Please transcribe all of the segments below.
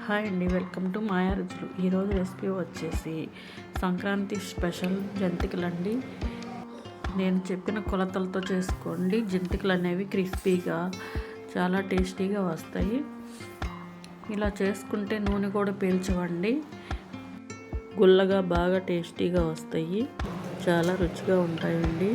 Hi అండి, welcome to మాయా రుచులు. ఈరోజు రెసిపీ వచ్చేసి సంక్రాంతి స్పెషల్ జంతికలు అండి. నేను చెప్పిన కొలతలతో చేసుకోండి. జంతికలు అనేవి క్రిస్పీగా చాలా టేస్టీగా వస్తాయి. ఇలా చేసుకుంటే నూనె కూడా పీల్చవండి. గుల్లగా బాగా టేస్టీగా వస్తాయి. చాలా రుచిగా ఉంటాయండి.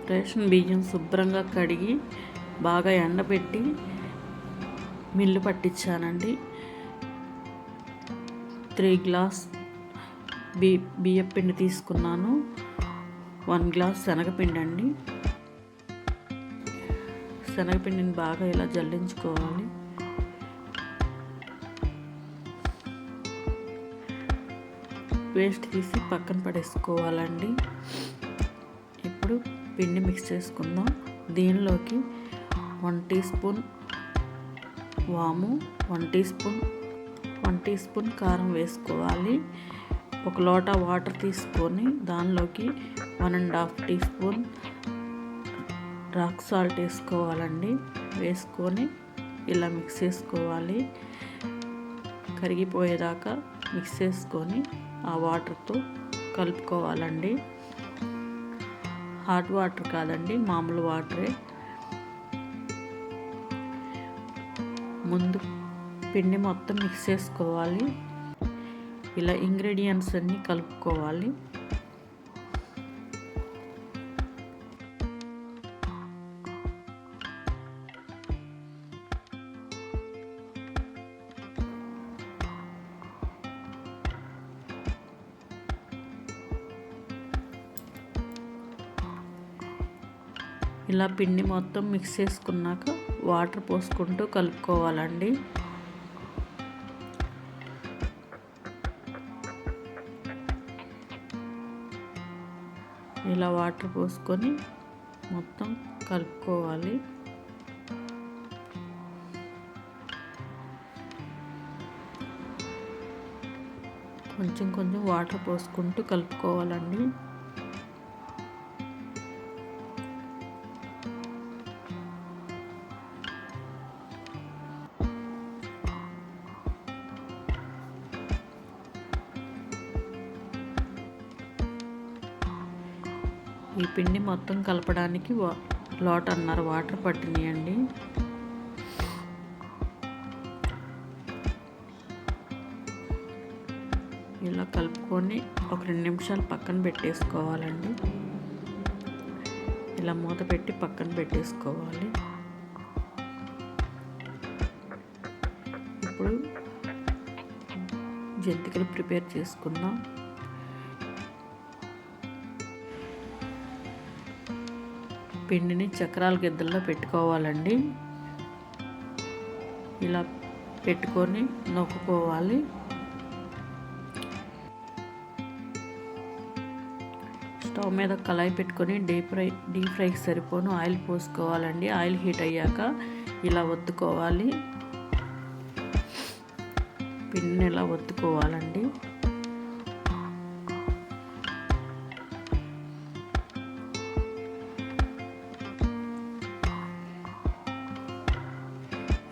రేషన్ బియ్యం శుభ్రంగా కడిగి బాగా ఎండబెట్టి మిల్లు పట్టించానండి. 3 గ్లాస్ బియ్యం పిండి తీసుకున్నాను. 1 గ్లాస్ శనగపిండి అండి. శనగపిండిని బాగా ఇలా జల్లించుకోవాలి. పేస్ట్ తీసి పక్కన పడేసుకోవాలండి. ఇప్పుడు పిండి మిక్స్ చేసుకుందాం. దీనిలోకి 1 టీ స్పూన్ వాము, 1 టీ స్పూన్ కారం వేసుకోవాలి. 1 లోటా వాటర్ తీసుకొని దానిలోకి 1.5 టీ స్పూన్ రాక్ సాల్ట్ వేసుకోవాలండి. వేసుకొని ఇలా మిక్స్ చేసుకోవాలి. కరిగిపోయేదాకా మిక్స్ చేసుకొని ఆ వాటర్తో కలుపుకోవాలండి. హాట్ వాటర్ కాదండి, మామూలు వాటరే. ముందు పిండి మొత్తం మిక్స్ చేసుకోవాలి. ఇలా ఇంగ్రీడియంట్స్ అన్నీ కలుపుకోవాలి. ఇలా పిండి మొత్తం మిక్స్ చేసుకున్నాక వాటర్ పోసుకుంటూ కలుపుకోవాలండి. ఇలా వాటర్ పోసుకొని మొత్తం కలుపుకోవాలి. కొంచెం కొంచెం వాటర్ పోసుకుంటూ కలుపుకోవాలండి. ఈ పిండి మొత్తం కలపడానికి లోటన్నర వాటర్ పట్టినాయండి. ఇలా కలుపుకొని ఒక 2 నిమిషాలు పక్కన పెట్టేసుకోవాలండి. ఇలా మూత పెట్టి పక్కన పెట్టేసుకోవాలి. ఇప్పుడు జంతికలు ప్రిపేర్ చేసుకుందాం. పిండిని చక్రాల గిద్దల్లో పెట్టుకోవాలండి. ఇలా పెట్టుకొని నొక్కుకోవాలి. స్టవ్ మీద కళాయి పెట్టుకొని డీప్ ఫ్రైకి సరిపోను ఆయిల్ పోసుకోవాలండి. ఆయిల్ హీట్ అయ్యాక ఇలా ఒత్తుకోవాలి. పిండిని ఇలా ఒత్తుకోవాలండి.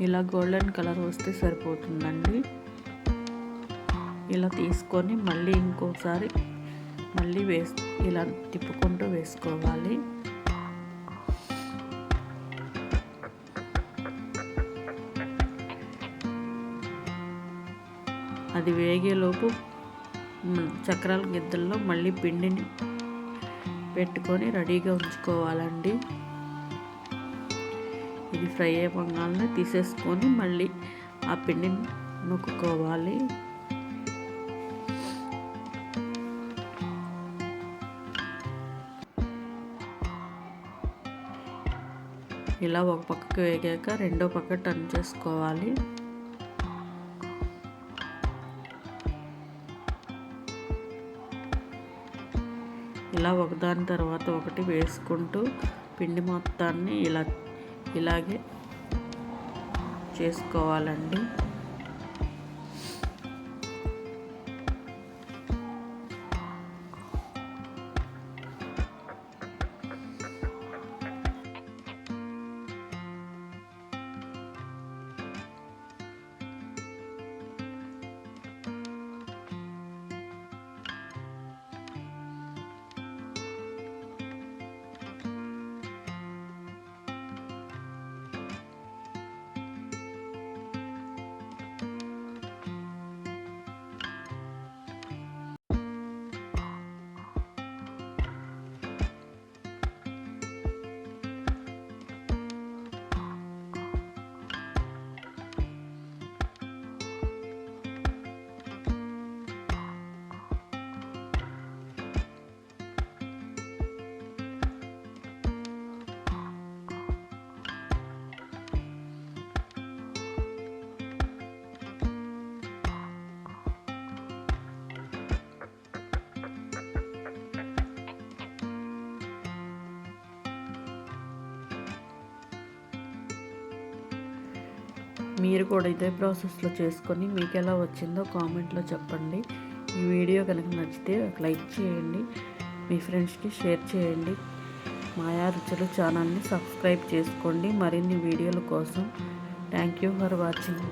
ఇలా గోల్డెన్ కలర్ వస్తే సరిపోతుందండి. ఇలా తీసుకొని మళ్ళీ ఇంకోసారి ఇలా తిప్పుకుంటూ వేసుకోవాలి. అది వేగేలోపు చక్రాల గిద్దల్లో మళ్ళీ పిండిని పెట్టుకొని రెడీగా ఉంచుకోవాలండి. ఇది ఫ్రై అయ్యగానే తీసేసుకొని మళ్ళీ ఆ పిండిని నొక్కుకోవాలి. ఇలా ఒక పక్కకు వేగాక రెండో పక్క టర్న్ చేసుకోవాలి. ఇలా ఒకదాని తర్వాత ఒకటి వేసుకుంటూ పిండి మొత్తాన్ని ఇలాగే చేసుకోవాలండి. మీరు కూడా ఇదే ప్రాసెస్లో చేసుకొని మీకు ఎలా వచ్చిందో కామెంట్లో చెప్పండి. ఈ వీడియో కనుక నచ్చితే ఒక లైక్ చేయండి, మీ ఫ్రెండ్స్కి షేర్ చేయండి. మాయా రుచులు ఛానల్ని సబ్స్క్రైబ్ చేసుకోండి మరిన్ని వీడియోల కోసం. Thank you for watching.